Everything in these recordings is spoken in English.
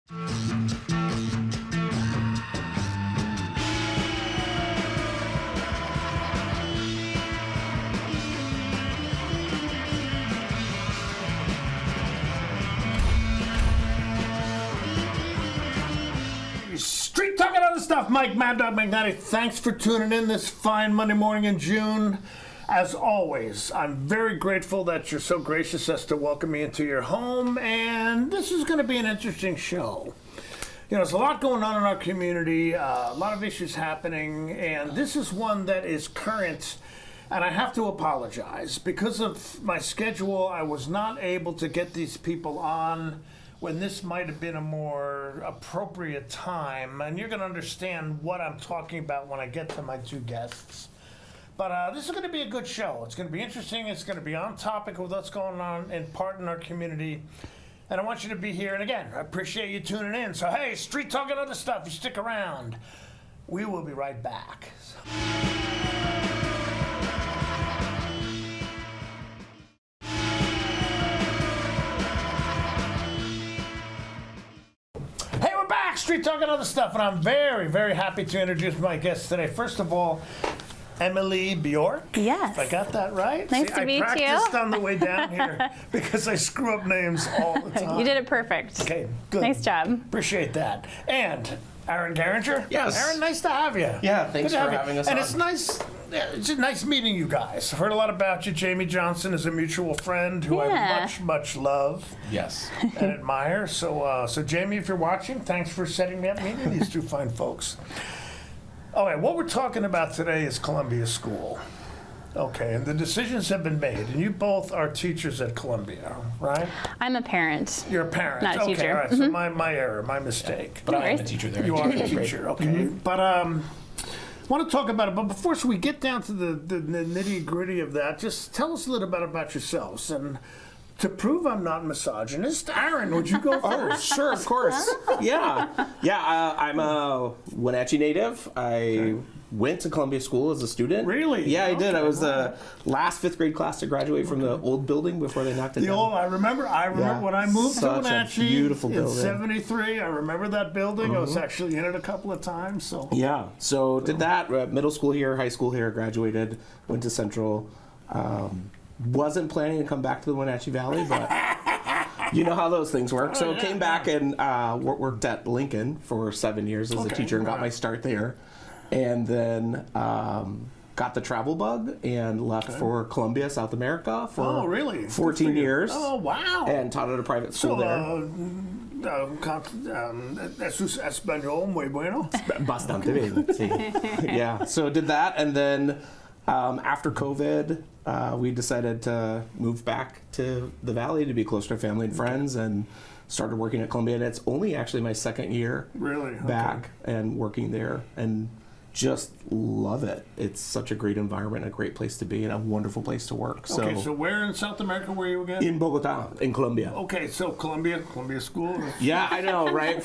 Street Talking Other Stuff, Mike Mad Dog Magnetic. Thanks for tuning in this fine Monday morning in June. As always, I'm very grateful that you're so gracious as to welcome me into your home, and this is going to be an interesting show. You know, there's a lot going on in our community, a lot of issues happening, and this is one that is current, and I have to apologize. Because of my schedule, I was not able to get these people on when this might have been a more appropriate time, and you're going to understand what I'm talking about when I get to my two guests. But this is going to be a good show. It's going to be interesting. It's going to be on topic with what's going on in part in our community. And I want you to be here. And again, I appreciate you tuning in. So, hey, Street Talking Other Stuff, you stick around. We will be right back. Hey, we're back. Street Talking Other Stuff. And I'm very, very happy to introduce my guests today. First of all, Emily Bjork. Yes. I got that right? Nice to meet you. I practiced on the way down here because I screw up names all the time. You did it perfect. Okay, good. Nice job. Appreciate that. And Aaron Garinger. Yes. Aaron, nice to have you. Yeah, thanks for having us on. And it's nice. Yeah, it's just nice meeting you guys. I've heard a lot about you. Jamie Johnson is a mutual friend who I much, much love. Yes. And admire. So, Jamie, if you're watching, thanks for setting me up meeting these two fine folks. All right, what we're talking about today is Columbia School. Okay, and the decisions have been made, and you both are teachers at Columbia, right? I'm a parent. You're a parent. Not a teacher. Okay, all right, so my error, my mistake. But I am a teacher there. You are a teacher, okay. But I want to talk about it, but before we get down to the nitty-gritty of that, just tell us a little bit about yourselves. And to prove I'm not misogynist, Aaron, would you go first? Sure, of course. Yeah. I'm a Wenatchee native. I went to Columbia School as a student. Really? Yeah, I did. Okay, I was the last fifth grade class to graduate from the old building before they knocked it down. I remember when I moved to Wenatchee beautiful in building. '73. I remember that building. I was actually in it a couple of times. So yeah, so did that. Middle school here, high school here, graduated, went to Central. Wasn't planning to come back to the Wenatchee Valley, but you know how those things work. So came back and worked at Lincoln for 7 years as a teacher and got my start there. And then got the travel bug and left for Columbia, South America for 14 years. Oh, wow. And taught at a private school there. ¿Es español muy bueno? Bastante bien, sí. Yeah, so did that, and then after COVID, we decided to move back to the Valley to be closer to family and friends, and started working at Columbia. And it's only actually my second year back and working there, and just love it. It's such a great environment, a great place to be, and a wonderful place to work. So where in South America were you again? In Bogota, in Colombia. Okay, so Columbia School. Yeah, I know, right?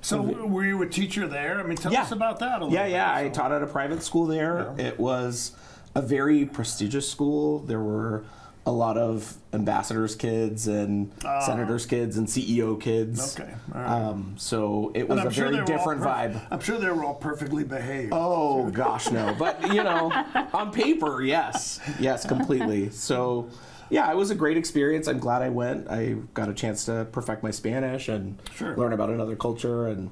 So were you a teacher there? I mean, tell us about that a little bit. Yeah. I taught at a private school there. Yeah. It was a very prestigious school. There were a lot of ambassadors' kids and senators' kids and CEO kids. Okay. All right. So it was a very different vibe. I'm sure they were all perfectly behaved. Oh, gosh, no. But, on paper, yes. Yes, completely. So, yeah, it was a great experience. I'm glad I went. I got a chance to perfect my Spanish and learn about another culture and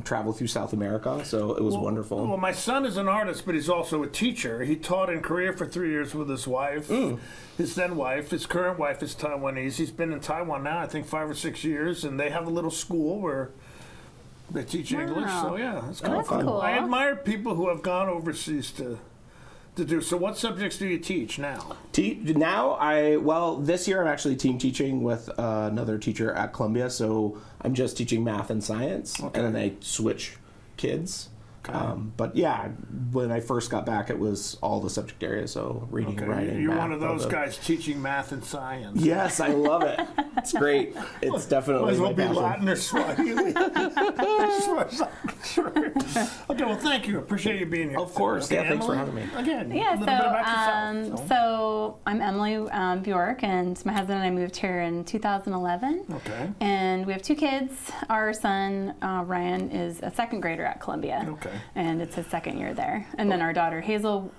travel through South America. So it was wonderful. Well, my son is an artist, but he's also a teacher. He taught in Korea for 3 years with his wife. His then wife, his current wife is Taiwanese. He's been in Taiwan now, I think 5 or 6 years, and they have a little school where they teach English. So yeah, it's kind of fun. Cool. I admire people who have gone overseas to do. So what subjects do you teach now? This year I'm actually team teaching with another teacher at Columbia, so I'm just teaching math and science, and then I switch kids. But yeah, when I first got back, it was all the subject areas, so reading, writing, You're math, one of those guys teaching math and science. Yes, I love it. It's great. It's definitely Might as well my be passion. Latin or Swahili. Sure. Okay, well, thank you. Appreciate you being here. Of course. Okay, Yeah, thanks for Emily, having me. Again, Yeah, a little bit about yourself. so I'm Emily Bjork, and my husband and I moved here in 2011. Okay. And we have 2 kids. Our son, Ryan, is a 2nd grader at Columbia. Okay. And it's his 2nd year there. And then our daughter, Hazel,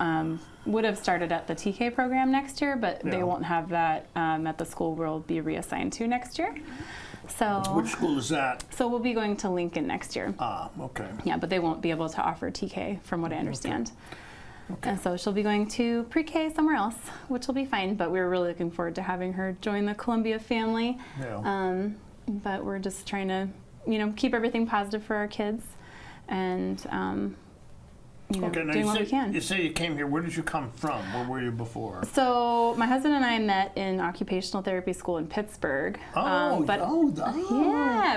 would have started at the TK program next year, but they won't have that at the school we'll be reassigned to next year. So, Which school is that? so we'll be going to Lincoln next year. Okay. Yeah, but they won't be able to offer TK from what I understand. And so she'll be going to pre-K somewhere else, which will be fine. But we're really looking forward to having her join the Columbia family. Yeah. But we're just trying to, keep everything positive for our kids, and Now doing what we can. You say you came here. Where did you come from? Where were you before? So my husband and I met in occupational therapy school in Pittsburgh. Yeah,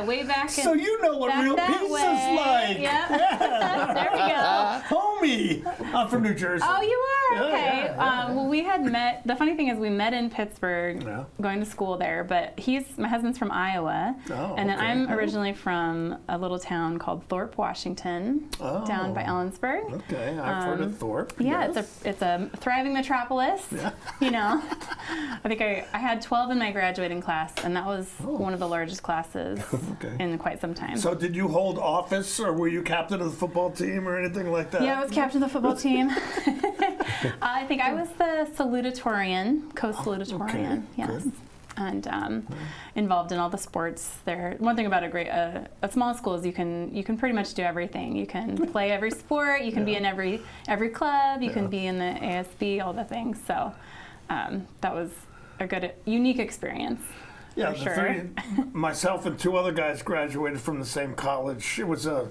way back. So you know what real pizza's like. Yep. There we go. Homie, I'm from New Jersey. Oh, you are? Yeah, Okay. yeah. Well, we had met, the funny thing is we met in Pittsburgh, going to school there, but my husband's from Iowa. Oh, and then okay. I'm originally from a little town called Thorpe, Washington, down by Ellensburg. Okay, I've heard of Thorpe. Yeah, yes. it's a thriving metropolis. Yeah. I think I had 12 in my graduating class, and that was one of the largest classes in quite some time. So did you hold office, or were you captain of the football team, or anything like that? Yeah, I was captain of the football team. I think I was the salutatorian, co-salutatorian. Okay, Yes. good. And involved in all the sports there. One thing about a small school is you can pretty much do everything. You can play every sport. You can be in every club. You can be in the ASB, all the things. So that was a good, unique experience. Yeah, for sure. Myself and 2 other guys graduated from the same college. It was a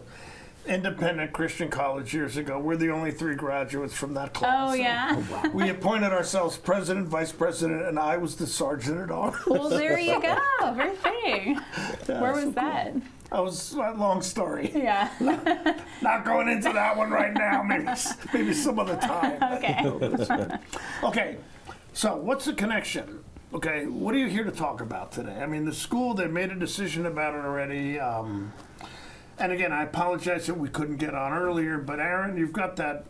independent Christian college years ago. We're the only 3 graduates from that class. Oh, yeah. We appointed ourselves president, vice president, and I was the sergeant at arms. Well, there you go. Very fitting. Where was that? I was a long story. Yeah. Not going into that one right now. Maybe some other time. Okay. Okay. So what's the connection? Okay, what are you here to talk about today? I mean, the school, they made a decision about it already. And again, I apologize that we couldn't get on earlier, but Aaron, you've got that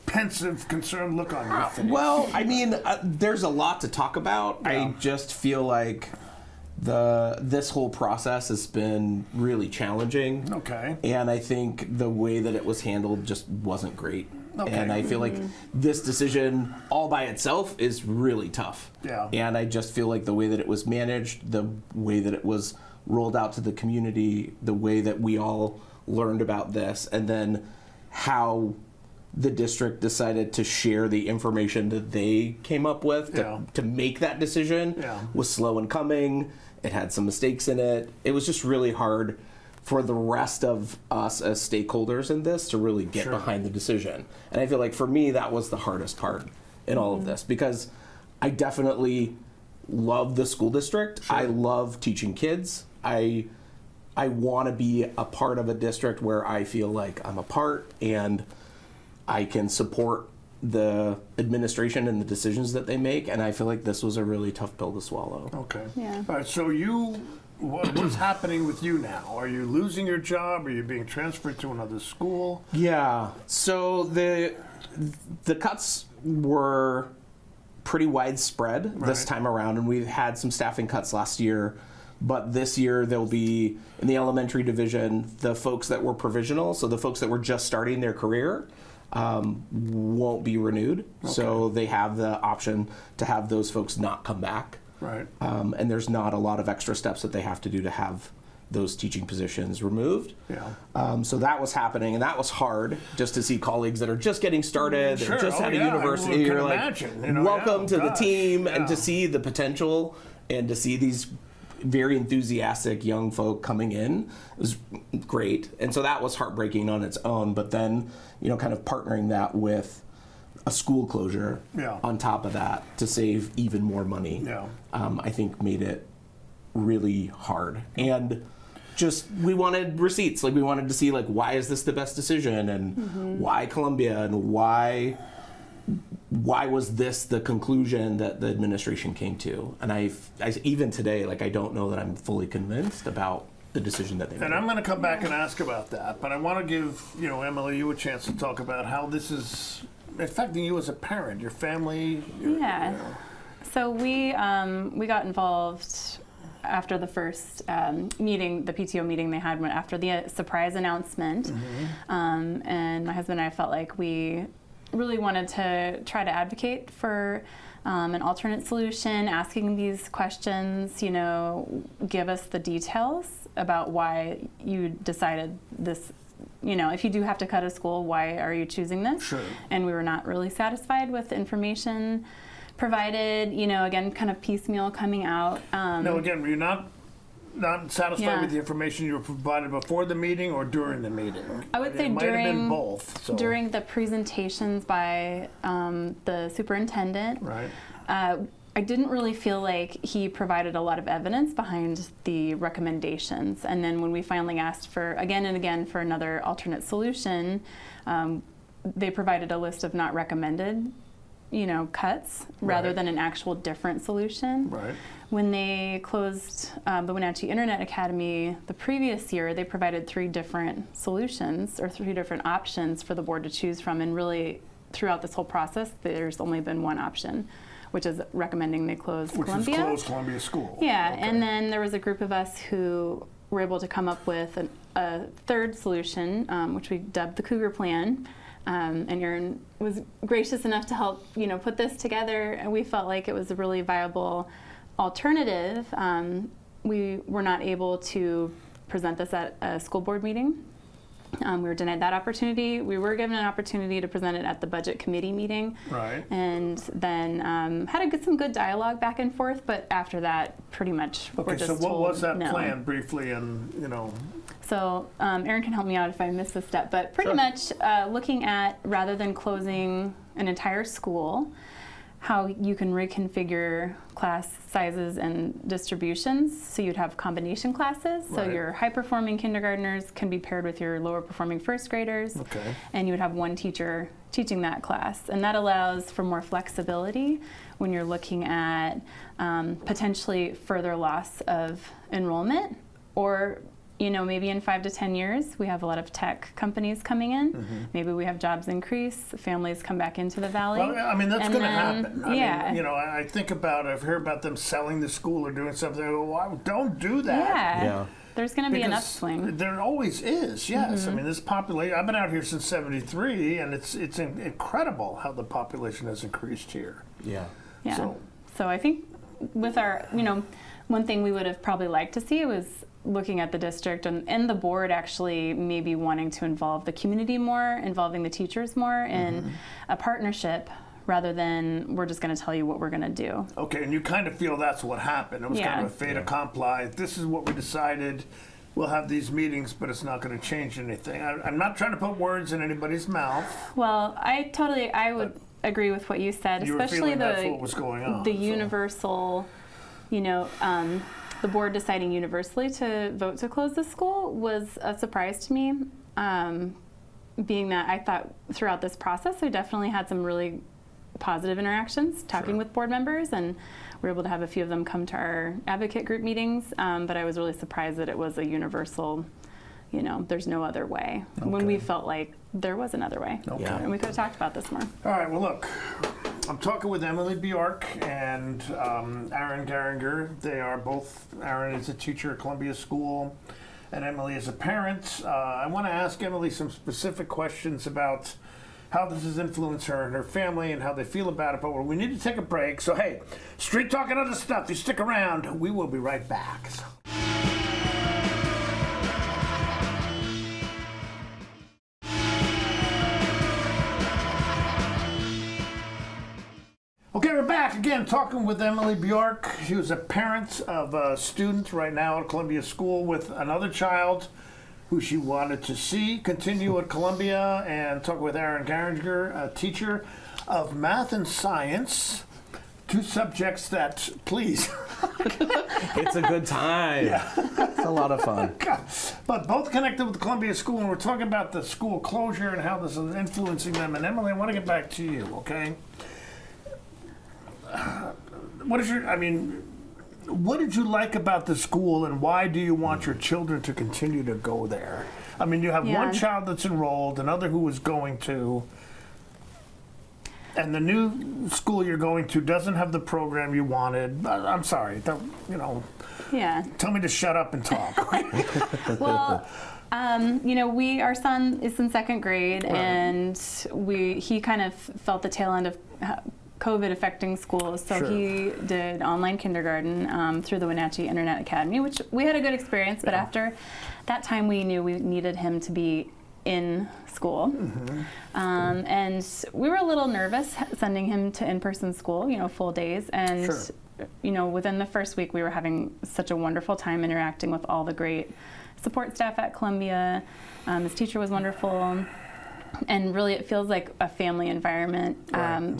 pensive, concerned look on your face. Well, I mean, there's a lot to talk about. Yeah. I just feel like this whole process has been really challenging. Okay. And I think the way that it was handled just wasn't great. Okay. And I feel like this decision all by itself is really tough. Yeah. And I just feel like the way that it was managed, the way that it was rolled out to the community, the way that we all learned about this, and then how the district decided to share the information that they came up with to make that decision was slow in coming. It had some mistakes in it. It was just really hard for the rest of us as stakeholders in this to really get behind the decision. And I feel like for me, that was the hardest part in all of this, because I definitely love the school district. I love teaching kids. I want to be a part of a district where I feel like I'm a part and I can support the administration and the decisions that they make. And I feel like this was a really tough pill to swallow. Okay. Yeah. All right, so what's happening with you now? Are you losing your job? Are you being transferred to another school? Yeah. So the cuts were pretty widespread this time around, and we've had some staffing cuts last year. But this year there'll be, in the elementary division, the folks that were provisional, so the folks that were just starting their career, won't be renewed. Okay. So they have the option to have those folks not come back. Right. And there's not a lot of extra steps that they have to do to have those teaching positions removed. Yeah. So that was happening, and that was hard just to see colleagues that are just getting started, they're just at a university. You're like, welcome to the team, and to see the potential and to see these very enthusiastic young folk coming in was great. And so that was heartbreaking on its own, but then, kind of partnering that with a school closure on top of that to save even more money, I think made it really hard. And just, we wanted receipts. Like, we wanted to see, like, why is this the best decision, and why Columbia, and why was this the conclusion that the administration came to? And I even today, like, I don't know that I'm fully convinced about the decision that they made. And I'm going to come back and ask about that, but I want to give, Emily, you a chance to talk about how this is affecting you as a parent, your family. So we got involved after the first meeting, the PTO meeting they had after the surprise announcement. And my husband and I felt like we really wanted to try to advocate for an alternate solution, asking these questions, give us the details about why you decided this. If you do have to cut a school, why are you choosing this? Sure. And we were not really satisfied with the information provided, again, kind of piecemeal coming out. No, again, were you not satisfied with the information you were provided before the meeting or during the meeting? I would say it might have been both. So. During the presentations by the superintendent. Right. I didn't really feel like he provided a lot of evidence behind the recommendations. And then when we finally asked for, again and again, for another alternate solution, they provided a list of not recommended, cuts, rather than an actual different solution. Right. When they closed the Wenatchee Internet Academy the previous year, they provided 3 different solutions, or 3 different options for the board to choose from. And really, throughout this whole process, there's only been one option, which is recommending they close Columbia. Which is close Columbia School. Yeah, Okay. and then there was a group of us who were able to come up with a third solution, which we dubbed the Cougar Plan. And Aaron was gracious enough to help, put this together, and we felt like it was a really viable alternative. We were not able to present this at a school board meeting. We were denied that opportunity. We were given an opportunity to present it at the budget committee meeting. Right. And then had some good dialogue back and forth, but after that, pretty much we're just so what told was that no. plan briefly, and So Aaron can help me out if I miss this step, but pretty Sure. much looking at, rather than closing an entire school, how you can reconfigure class sizes and distributions so you'd have combination classes. So Right. your high-performing kindergartners can be paired with your lower-performing first graders, Okay. and you would have one teacher teaching that class. And that allows for more flexibility when you're looking at potentially further loss of enrollment, or maybe in 5 to 10 years, we have a lot of tech companies coming in. Maybe we have jobs increase, families come back into the valley. Well, I mean, that's And going to then- happen. I mean, I think I've heard about them selling the school or doing something. Well, don't do that. Yeah. There's going to be an Because upswing. there always is, yes. I mean, this population, I've been out here since '73, and it's incredible how the population has increased here. Yeah. Yeah. So- So I think with our, one thing we would have probably liked to see was looking at the district and the board actually maybe wanting to involve the community more, involving the teachers more in a partnership, rather than we're just going to tell you what we're going to do. Okay, and you kind of feel that's what happened. It was kind of a fait accompli. This is what we decided. We'll have these meetings, but it's not going to change anything. I'm not trying to put words in anybody's mouth. Well, I would agree with what you said, You were especially feeling that's what was going on. the so. universal, the board deciding universally to vote to close the school was a surprise to me. Being that I thought throughout this process, we definitely had some really positive interactions talking Sure. with board members, and we were able to have a few of them come to our advocate group meetings. But I was really surprised that it was a universal, there's no other way, when we felt like there was another way. Okay. Yeah. And we could have talked about this more. All right, well, look, I'm talking with Emily Bjork and Aaron Garinger. They are both, Aaron is a teacher at Columbia School, and Emily is a parent. I want to ask Emily some specific questions about how this has influenced her and her family and how they feel about it, but we need to take a break. So, hey, street talk and other stuff, you stick around. We will be right back. Okay, we're back again talking with Emily Bjork. She was a parent of a student right now at Columbia School with another child who she wanted to see continue at Columbia, and talk with Aaron Garinger, a teacher of math and science. Two subjects that, please, It's a good time. It's a lot of fun. But both connected with the Columbia School, and we're talking about the school closure and how this is influencing them. And Emily, I want to get back to you, okay? What did you like about the school, and why do you want your children to continue to go there? I mean, you have one child that's enrolled, another who is going to, and the new school you're going to doesn't have the program you wanted. I'm sorry, tell me to shut up and talk. Well, our son is in second grade, Right. and he kind of felt the tail end of COVID affecting schools, so Sure. he did online kindergarten through the Wenatchee Internet Academy, which we had a good experience, but after that time we knew we needed him to be in school. Mm-hmm. And we were a little nervous sending him to in-person school, full days, and Sure. within the first week we were having such a wonderful time interacting with all the great support staff at Columbia. His teacher was wonderful. And really, it feels like a family environment.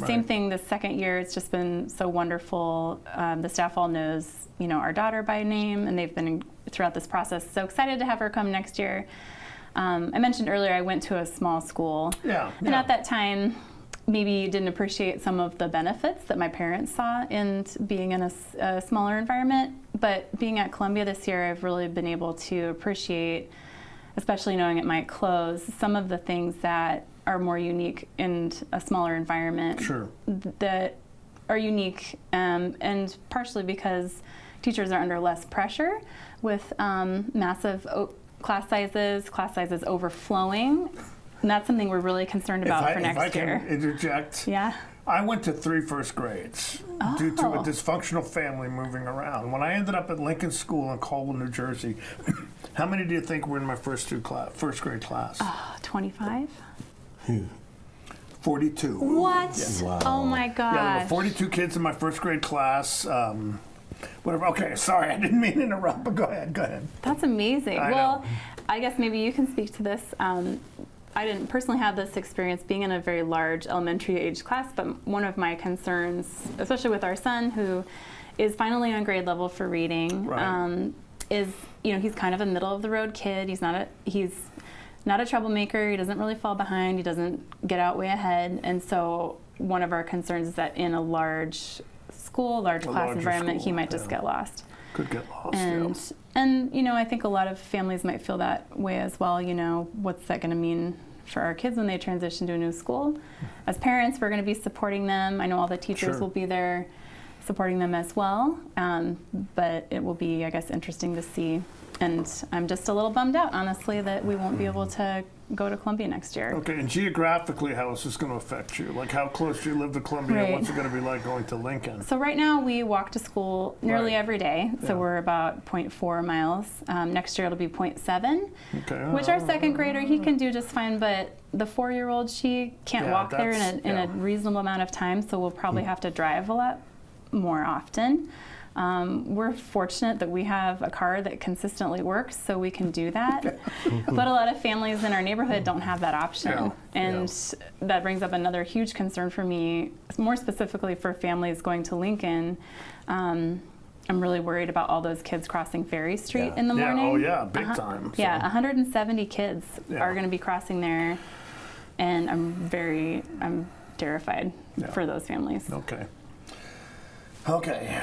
Same thing this second year. It's just been so wonderful. The staff all knows, our daughter by name, and they've been throughout this process. So excited to have her come next year. I mentioned earlier I went to a small school. And at that time, maybe didn't appreciate some of the benefits that my parents saw in being in a smaller environment. But being at Columbia this year, I've really been able to appreciate, especially knowing it might close, some of the things that are more unique in a smaller environment. Sure. That are unique, and partially because teachers are under less pressure with massive class sizes overflowing. And that's something we're really concerned about for next year. If I can interject. Yeah. I went to 3 first grades due to a dysfunctional family moving around. When I ended up at Lincoln School in Colwell, New Jersey, how many do you think were in my first grade class? 25? 42. What? Yeah. Wow. Oh my gosh. Yeah, there were 42 kids in my first grade class. Whatever. Okay, sorry, I didn't mean to interrupt, but go ahead. That's amazing. I Well, know. I guess maybe you can speak to this. I didn't personally have this experience being in a very large elementary age class, but one of my concerns, especially with our son who is finally on grade level for reading, is he's kind of a middle of the road kid. He's not a troublemaker. He doesn't really fall behind. He doesn't get out way ahead. And so one of our concerns is that in a large school, large class environment, he might just get lost. Could get lost. And I think a lot of families might feel that way as well. What's that going to mean for our kids when they transition to a new school? As parents, we're going to be supporting them. I know all the teachers will be there supporting them as well. But it will be, I guess, interesting to see. And I'm just a little bummed out, honestly, that we won't be able to go to Columbia next year. Okay, and geographically, how is this going to affect you? Like, how close do you live to Columbia? Right. What's it going to be like going to Lincoln? So right now we walk to school nearly every day. So we're about 0.4 miles. Next year it'll be 0.7, which our second grader, he can do just fine, but the 4-year-old, she can't walk there in a reasonable amount of time, so we'll probably have to drive a lot more often. We're fortunate that we have a car that consistently works, so we can do that. But a lot of families in our neighborhood don't have that option. And that brings up another huge concern for me, more specifically for families going to Lincoln. I'm really worried about all those kids crossing Ferry Street in the morning. Big time. So. 170 kids are going to be crossing there, and I'm terrified for those families. Okay,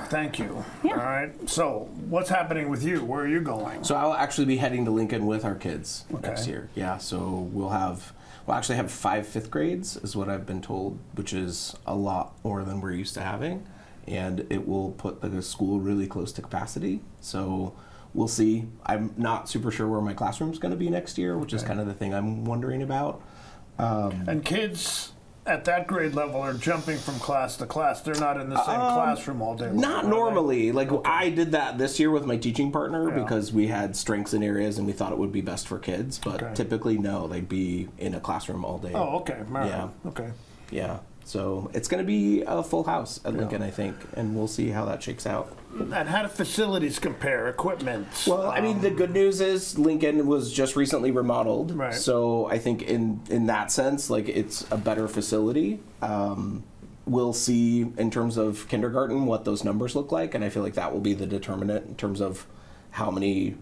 thank you. Yeah. All right, so what's happening with you? Where are you going? So I'll actually be heading to Lincoln with our kids next year. Yeah, so we'll actually have 5 fifth grades is what I've been told, which is a lot more than we're used to having. And it will put the school really close to capacity. So we'll see. I'm not super sure where my classroom's going to be next year, which is kind of the thing I'm wondering about. And kids at that grade level are jumping from class to class. They're not in the same classroom all day long. Not normally. Like I did that this year with my teaching partner because we had strengths in areas and we thought it would be best for kids. But typically, no, they'd be in a classroom all day. Oh, okay. Yeah. Okay. Yeah. So it's going to be a full house at Lincoln, I think, and we'll see how that shakes out. And how do facilities compare? Equipment? Well, I mean, the good news is Lincoln was just recently remodeled. Right. So I think in that sense, like, it's a better facility. we'll see in terms of kindergarten what those numbers look like, and I feel like that will be the determinant in terms of how many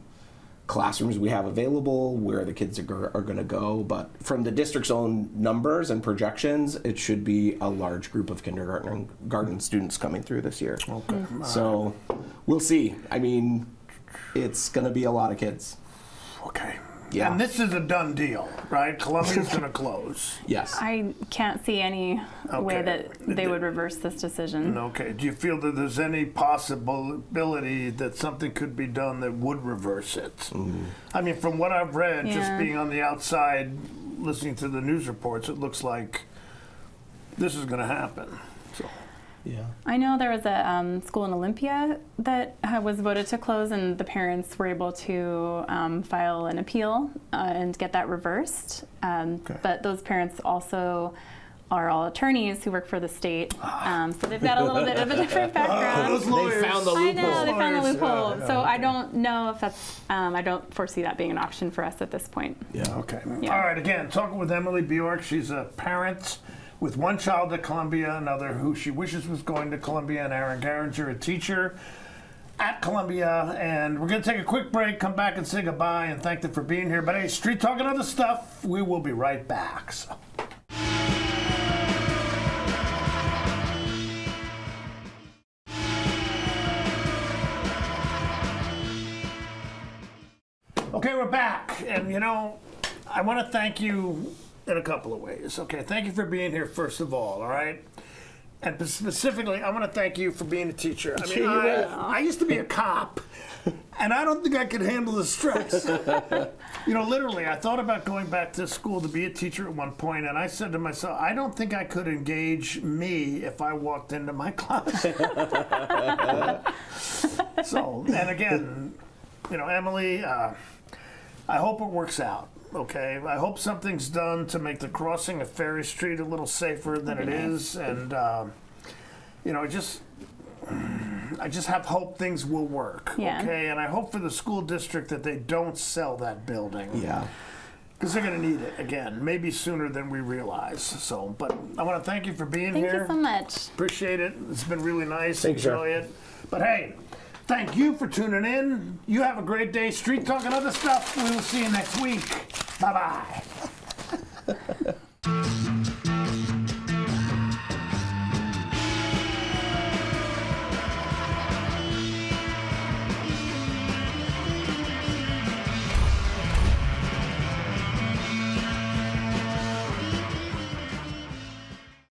classrooms we have available, where the kids are going to go. But from the district's own numbers and projections, it should be a large group of kindergarten students coming through this year. Okay. So we'll see. I mean, it's going to be a lot of kids. Okay. Yeah. And this is a done deal, right? Columbia's going to close. Yes. I can't see any way Okay. that they would reverse this decision. Okay. Do you feel that there's any possibility that something could be done that would reverse it? I mean, from what I've read, just Yeah. being on the outside, listening to the news reports, it looks like this is going to happen. So. Yeah. I know there was a school in Olympia that was voted to close, and the parents were able to file an appeal and get that reversed. But those parents also are all attorneys who work for the state, so they've got a little bit of a different background. Those lawyers. They found the I know, loophole. they found the Lawyers, loophole. yeah, So yeah. I don't know if that's, I don't foresee that being an option for us at this point. Yeah. Okay. Yeah. All right. Again, talking with Emily Bjork. She's a parent with one child at Columbia, another who she wishes was going to Columbia, and Aaron Garinger, a teacher at Columbia. And we're going to take a quick break, come back and say goodbye, and thank them for being here. But hey, Street Talk and other stuff, we will be right back. So. Okay, we're back. And you know, I want to thank you in a couple of ways. Okay, thank you for being here, first of all right? And specifically, I want to thank you for being a teacher. I mean, I used to be a cop, and I don't think I could handle the stress. You know, literally, I thought about going back to school to be a teacher at one point, and I said to myself, I don't think I could engage me if I walked into my class. So, and again, you know, Emily, I hope it works out. Okay, I hope something's done to make the crossing of Ferry Street a little safer than it is, and you know, I just have hope things will work. Yeah. Okay, and I hope for the school district that they don't sell that building. Yeah. Because they're going to need it again, maybe sooner than we realize. So, but I want to thank you for being Thank here. you so much. Appreciate it. It's been really nice. Thanks, Enjoy it. But hey, thank you for tuning in. You have a great day. Street Talk and other stuff. We will see you next week. Bye-bye.